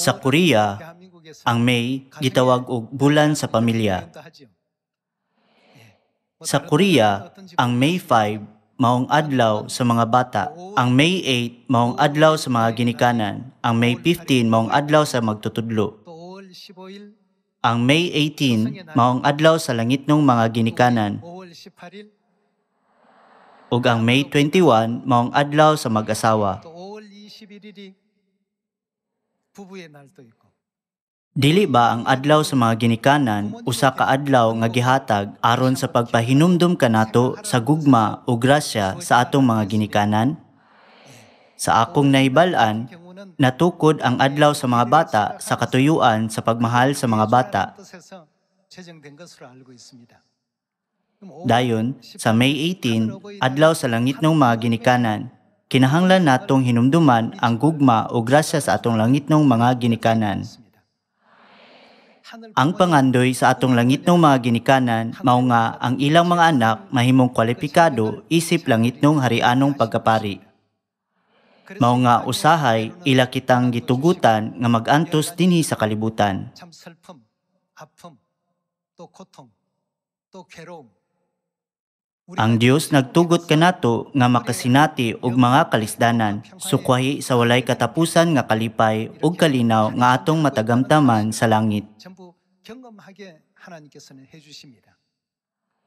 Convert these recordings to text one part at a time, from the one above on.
Sa Korea, ang May gitawag og bulan sa pamilya. Sa Korea, ang May 5 maong adlaw sa mga bata. Ang May 8 maong adlaw sa mga ginikanan. Ang May 15 maong adlaw sa magtutudlo. Ang May 18 maong adlaw sa langitnong mga ginikanan. Ug ang May 21 maong adlaw sa mag-asawa. Dili ba ang adlaw sa mga ginikanan usa ka adlaw nga gihatag aron sa pagpahinumdum kanato sa gugma o grasya sa atong mga ginikanan? Sa akong nahibal-an, natukod ang adlaw sa mga bata sa katuyuan sa pagmahal sa mga bata. Dayon, sa May 18, adlaw sa langitnong mga ginikanan, kinahanglan natong hinumduman ang gugma o grasya sa atong langitnong mga ginikanan. Ang pangandoy sa atong langitnong mga ginikanan mao nga ang ilang mga anak mahimong kwalipikado isip langitnong harianong pagkapari. Mao nga usahay ila kitang gitugutan nga mag-antos dinhi sa kalibutan. Ang Dios nagtugot kanato nga makasinati og mga kalisdanan, sukwahi sa walay katapusan nga kalipay ug kalinaw nga atong matagamtaman sa langit.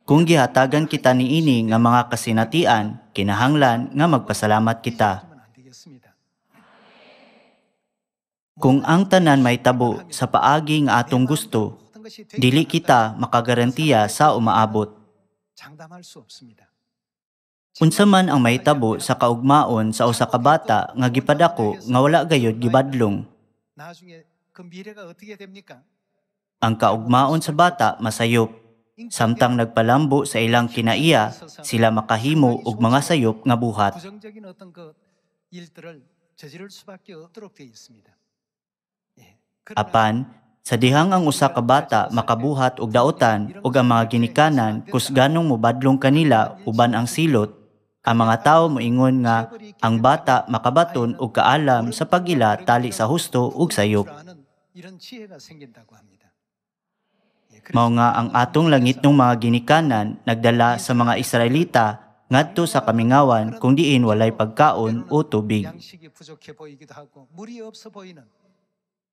Kung gihatagan kita niini nga mga kasinatian, kinahanglan nga magpasalamat kita. Kung ang tanan may tabo sa paagi nga atong gusto, dili kita makagarantiya sa umaabot. Unsa man ang mahitabo sa kaugmaon sa usa ka bata nga gipadako nga wala gayud gibadlong. Ang kaugmaon sa bata masayop. Samtang nagpalambo sa ilang kinaiya, sila makahimo og mga sayop nga buhat. Apan, sa dihang ang usa ka bata makabuhat og daotan ug ang mga ginikanan kusganong mobadlong kanila uban ang silot, ang mga tawo moingon nga ang bata makabaton og kaalam sa pag-ila tali sa husto ug sayop. Mao nga ang atong langitnong mga ginikanan nagdala sa mga Israelita ngadto sa kamingawan kung diin walay pagkaon o tubig.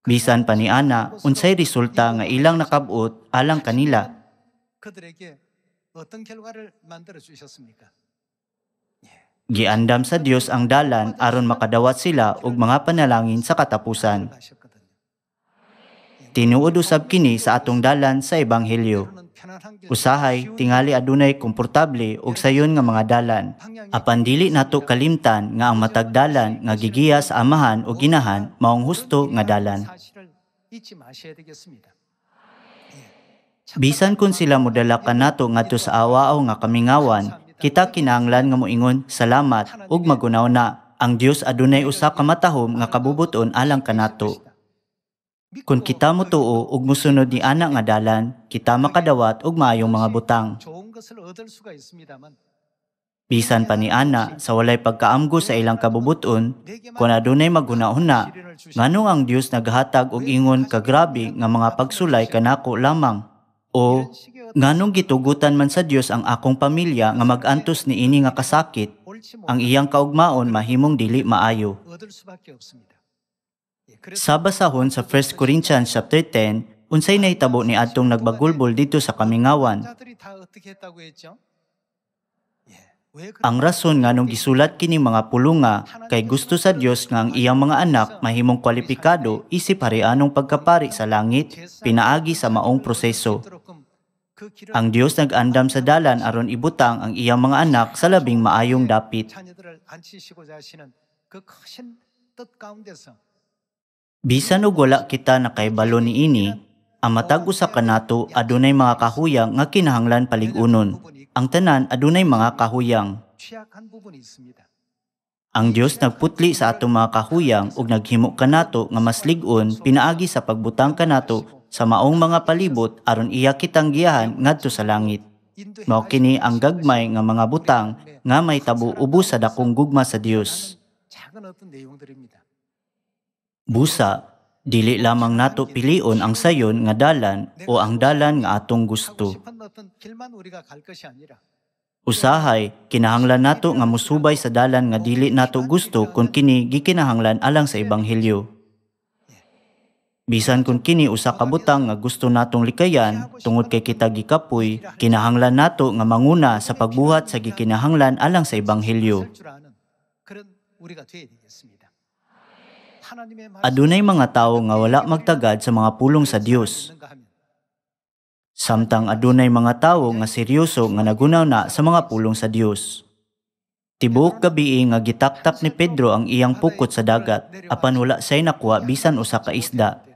Bisan pa niana, unsay resulta nga ilang nakabot alang kanila. Giandam sa Dios ang dalan aron makadawat sila og mga panalangin sa katapusan. Tinuod usab kini sa atong dalan sa ebanghelyo. Usahay tingali adunay komportable ug sayon nga mga dalan. Apan dili nato kalimtan nga ang matag dalan nga gigiya sa amahan o ginahan maong husto nga dalan. Bisan kun sila modala kanato ngadto sa awaaw nga kamingawan, kita kinahanglan nga moingon salamat ug magunaw na ang Dios adunay usa ka matahom nga kabubuton alang kanato. Kung kita motuo ug mosunod ni ana nga dalan, kita makadawat og maayong mga butang. Bisan pa ni ana sa walay pagkaamgo sa ilang kabubuton, kung adunay maghunahuna, nganong ang Dios naghatag og ingon kagrabe nga mga pagsulay kanako lamang? O nganong gitugutan man sa Dios ang akong pamilya nga mag-antos niini nga kasakit, ang iyang kaugmaon mahimong dili maayo. Sa basahon sa 1 Corinthians chapter 10, unsay nahitabo ni adtong nagbagulbol dito sa kamingawan. Ang rason nganong gisulat kini mga pulonga kay gusto sa Dios nga ang iyang mga anak mahimong kwalipikado isip harianong pagkapari sa langit, pinaagi sa maong proseso. Ang Dios nag-andam sa dalan aron ibutang ang iyang mga anak sa labing maayong dapit. Bisan og wala kita nakaibalo niini, ang matag usa kanato adunay mga kahuyang nga kinahanglan palig-unon. Ang tanan adunay mga kahuyang. Ang Dios nagputli sa atong mga kahuyang ug naghimo kanato nga mas lig-on pinaagi sa pagbutang kanato sa maong mga palibot aron iya kitang giyahan ngadto sa langit. Mao kini ang gagmay nga mga butang nga may tabo ubos sa dakong gugma sa Dios. Busa, Dili lamang nato pilion ang sayon nga dalan o ang dalan nga atong gusto. Usahay, kinahanglan nato nga musubay sa dalan nga dili nato gusto kung kini gikinahanglan alang sa ebanghelyo. Bisan kung kini usa ka butang nga gusto natong likayan tungod kay kita gikapoy, kinahanglan nato nga manguna sa pagbuhat sa gikinahanglan alang sa ebanghelyo. Adunay mga tawo nga wala magtagad sa mga pulong sa Dios. Samtang adunay mga tawo nga seryoso nga nagunaw na sa mga pulong sa Dios. Tibuok gabi nga gitaktak ni Pedro ang iyang pukot sa dagat, apan wala say nakuha bisan usa ka isda.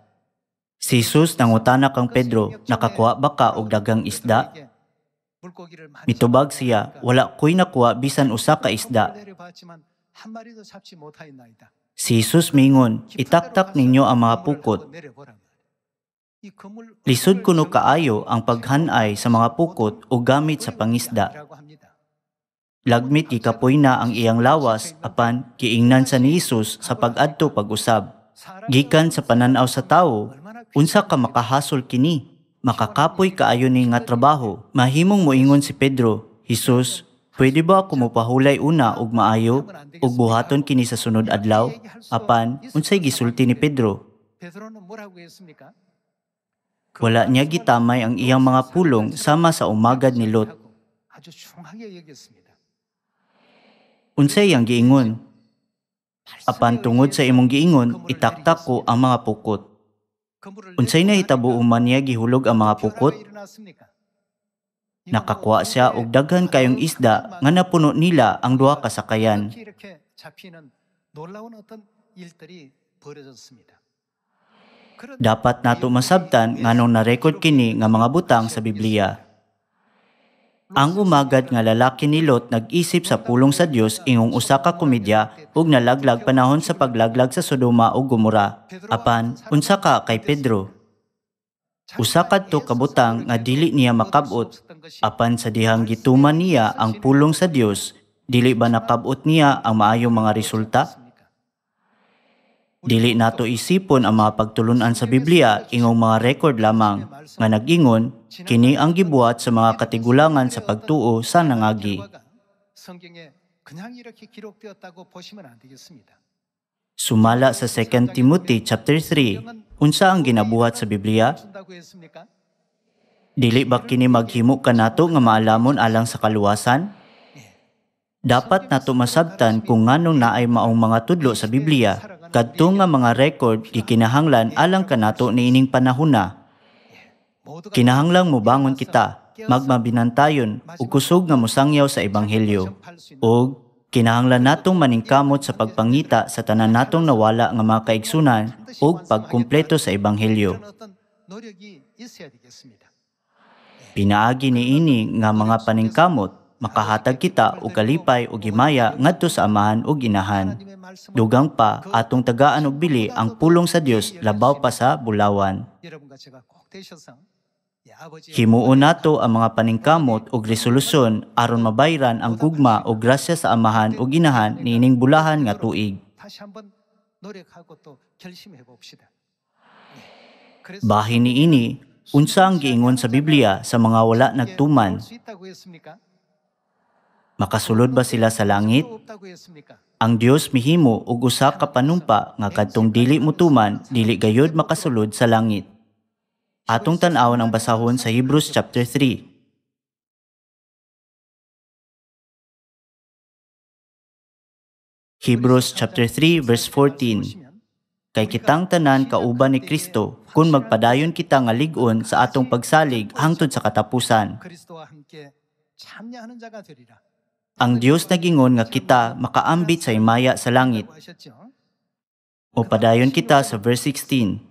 Si Jesus nangutana kang Pedro, nakakuha ba ka og dagang isda? Mitubag siya, wala ko'y nakuha bisan usa ka isda. Si Jesus mingon, itaktak ninyo ang mga pukot. Lisod kuno kaayo ang paghanay sa mga pukot o gamit sa pangisda. Lagmit gikapoy na ang iyang lawas apan giingnan sa ni Jesus sa pag-adto pag-usab. Gikan sa pananaw sa tawo, unsa ka makahasol kini? Makakapoy kaayo ni nga trabaho. Mahimong moingon si Pedro, Jesus, pwede ba ako mopahulay una og maayo ug buhaton kini sa sunod adlaw? Apan unsay gisulti ni Pedro? Wala niya gitamay ang iyang mga pulong sama sa umagad ni Lot. Unsay ang giingon? Apan tungod sa imong giingon, itaktak ko ang mga pukot. Unsay nahitabo man niya gihulog ang mga pukot? Nakakuha siya og daghan kayong isda nga napuno nila ang duha ka sakayan. Dapat nato masabtan nganong na-record kini nga mga butang sa Biblia. Ang umagad nga lalaki ni Lot nag-isip sa pulong sa Dios ingong usa ka komedya ug nalaglag panahon sa paglaglag sa Sodoma ug Gomora. Apan unsa ka kay Pedro? Usa kadto ka butang nga dili niya makab-ot. Apan sa dihang gituman niya ang pulong sa Dios, dili ba nakab-ot niya ang maayong mga resulta? Dili nato isipon ang mga pagtulunan sa Biblia ingong mga record lamang nga nag-ingon kini ang gibuhat sa mga katigulangan sa pagtuo sa nangagi. Sumala sa 2 Timothy chapter 3, unsa ang ginabuhat sa Biblia? Dili ba kini maghimo kanato nga maalamon alang sa kaluwasan? Dapat nato masabtan kung nganong naay maong mga tudlo sa Biblia. Kadto nga mga record gikinahanglan alang kanato niining panahona. Kinahanglang mobangon kita, magmabinantayon ug kusog nga mosangyaw sa ebanghelyo. Ug kinahanglan natong maningkamot sa pagpangita sa tanan natong nawala nga mga kaigsunan ug pagkumpleto sa ebanghelyo. Pinaagi niini nga mga paningkamot makahatag kita og kalipay ug himaya ngadto sa amahan ug inahan. Dugang pa atong tagaan og bili ang pulong sa Dios labaw pa sa bulawan. Himuon nato ang mga paningkamot ug resolusyon aron mabayran ang gugma ug grasya sa amahan ug inahan niining bulahan nga tuig. Bahin niini, unsa ang giingon sa Biblia sa mga wala nagtuman? Makasulod ba sila sa langit? Ang Dios mihimo og usa ka panumpa nga kadtong dili motuman, dili gayud makasulod sa langit. Atong tan-awon ang basahon sa Hebrews chapter 3. Hebrews chapter 3 verse 14. Kay kitang tanan kauban ni Kristo, kung magpadayon kita nga lig-on sa atong pagsalig hangtod sa katapusan. Ang Dios nagingon nga kita makaambit sa himaya sa langit. O padayon kita sa verse 16.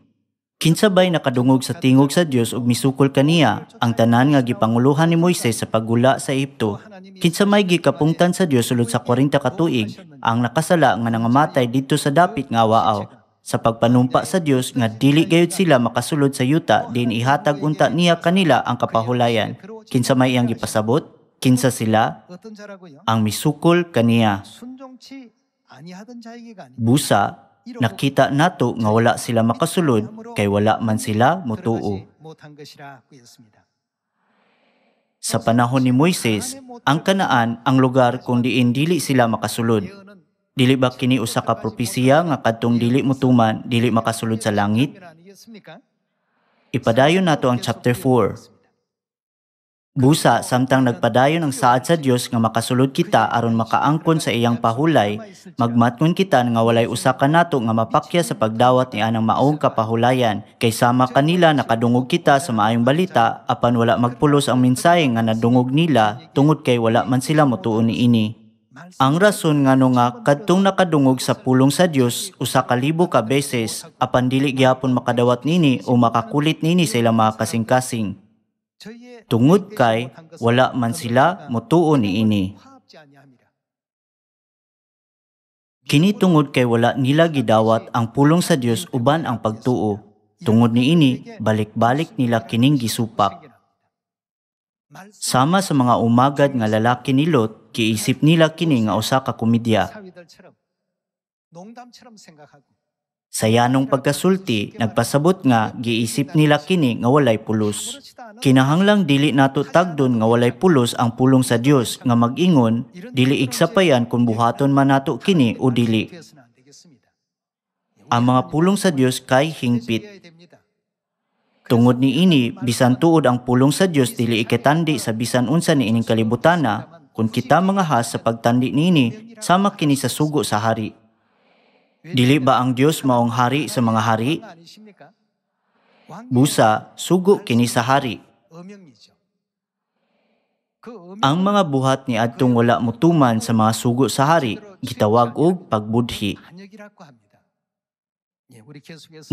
Kinsabay nakadungog sa tingog sa Dios ug misukol kaniya ang tanan nga gipanguluhan ni Moises sa paggula sa Ehipto. Kinsa may gikapungtan sa Dios sulod sa 40 ka tuig ang nakasala nga nangamatay didto sa dapit nga awaaw. Sa pagpanumpa sa Dios nga dili gayud sila makasulod sa yuta din ihatag unta niya kanila ang kapahulayan. Kinsa may iyang gipasabot? Kinsa sila? Ang misukol kaniya. Busa Nakita nato nga wala sila makasulod kay wala man sila motuo. Sa panahon ni Moises, ang Kanaan ang lugar kung diin dili sila makasulod. Dili ba kini usa ka propesiya nga kadtong dili motuman, dili makasulod sa langit? Ipadayon nato ang chapter 4. Busa, samtang nagpadayon ang saad sa Dios nga makasulod kita aron makaangkon sa iyang pahulay, magmatngon kita nga walay usa ka nato nga mapakya sa pagdawat ni anang maong kapahulayan, kay sama kanila nakadungog kita sa maayong balita, apan wala magpulos ang mensahe nga nadungog nila, tungod kay wala man sila motuo niini. Ang rason ngano nga kadtong nakadungog sa pulong sa Dios usa ka libo ka beses, apan dili gyapon makadawat nini o makakulit nini sa ilang mga kasing-kasing. Tungod kay wala man sila motuo niini. Kini tungod kay wala nila gidawat ang pulong sa Dios uban ang pagtuo. Tungod niini, balik-balik nila kining gisupak. Sama sa mga umagad nga lalaki ni Lot, giisip nila kini nga usa ka komedya. Sa yanong pagkasulti, nagpasabot nga giisip nila kini nga walay pulos. Kinahanglang dili nato tagdon nga walay pulos ang pulong sa Dios nga mag-ingon dili igsapayan kung buhaton man nato kini o dili. Ang mga pulong sa Dios kay hingpit. Tungod niini, bisan tuod ang pulong sa Dios dili ikatandi sa bisan unsa niining kalibutana, kung kita mga has sa pagtandi niini, sama kini sa sugo sa hari. Dili ba ang Dios maong hari sa mga hari? Busa, sugo kini sa hari. Ang mga buhat ni adtong wala motuman sa mga sugo sa hari, gitawag og pagbudhi.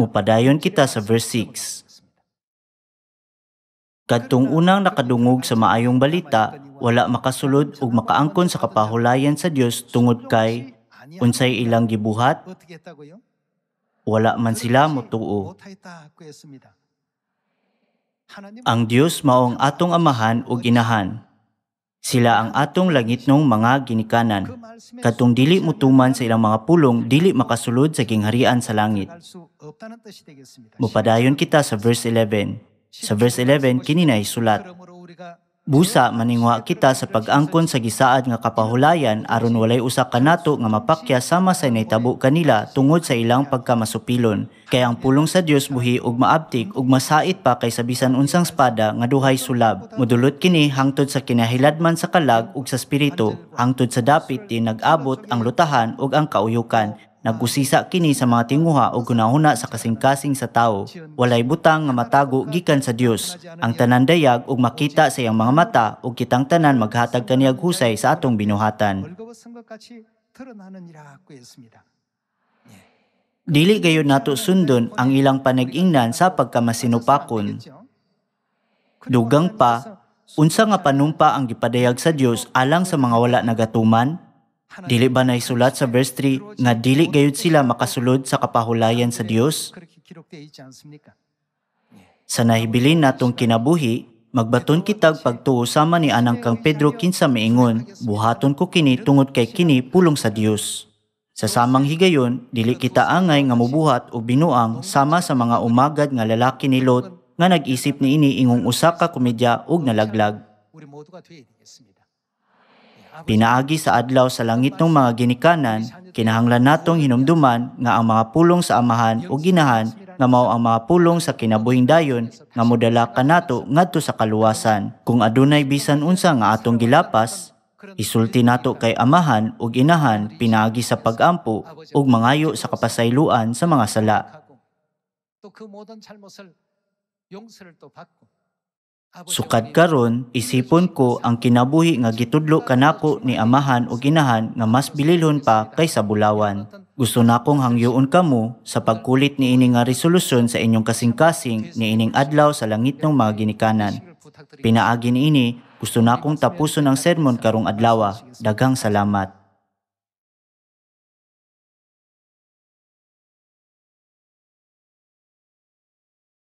Mupadayon kita sa verse 6. Kadtong unang nakadungog sa maayong balita, wala makasulod ug makaangkon sa kapahulayan sa Dios tungod kay unsay ilang gibuhat, wala man sila motuo. Ang Dios maong atong amahan ug inahan. Sila ang atong langitnong mga ginikanan. Kadtong dili motuman sa ilang mga pulong, dili makasulod sa gingharian sa langit. Mupadayon kita sa verse 11. Sa verse 11, kini na isulat. Busa, maningwa kita sa pag-angkon sa gisaad nga kapahulayan aron walay usa ka nato nga mapakya sama sa naitabo kanila tungod sa ilang pagkamasupilon. Kaya ang pulong sa Dios buhi ug maabtik ug masait pa kaysa bisan unsang espada nga duhay sulab. Modulot kini hangtod sa kinahiladman sa kalag ug sa espiritu, hangtod sa dapit di nag-abot ang lutahan ug ang kauyukan. Nagusisa kini sa mga tinguha o gunahuna sa kasing-kasing sa tao. Walay butang nga matago gikan sa Dios. Ang tanan dayag ug makita sa iyang mga mata ug kitang tanan maghatag kaniyag husay sa atong binuhatan. Dili gayon nato sundon ang ilang panag-ingnan sa pagkamasinupakon. Dugang pa, unsa nga panumpa ang gipadayag sa Dios alang sa mga wala nagatuman? Dili ba naisulat sa verse 3 nga dili gayud sila makasulod sa kapahulayan sa Dios? Sa nahibilin natong kinabuhi, magbaton kitag pagtuo sama ni anang kang Pedro kinsa miingon, buhaton ko kini tungod kay kini pulong sa Dios. Sa samang higayon, dili kita angay nga mubuhat o binuang sama sa mga umagad nga lalaki ni Lot nga nag-isip niini ingong usa ka komedya ug nalaglag. Pinaagi sa adlaw sa langit ng mga ginikanan, kinahanglan natong hinumduman nga ang mga pulong sa amahan o ginahan nga mao ang mga pulong sa kinabuhing dayon nga modala kanato ngadto sa kaluwasan. Kung adunay bisan unsa nga atong gilapas, isulti nato kay amahan o ginahan pinaagi sa pagampo ug mangayo sa kapasayloan sa mga sala. Sukad karon, isipon ko ang kinabuhi nga gitudlo kanako ni amahan o ginahan nga mas bililhon pa kaysa bulawan. Gusto nakong hangyoon kamo sa pagkulit ni ining nga resolusyon sa inyong kasing-kasing ni ining adlaw sa langit ng mga ginikanan. Pinaagi ni ini, gusto nakong tapuson ang sermon karong adlaw. Daghang salamat.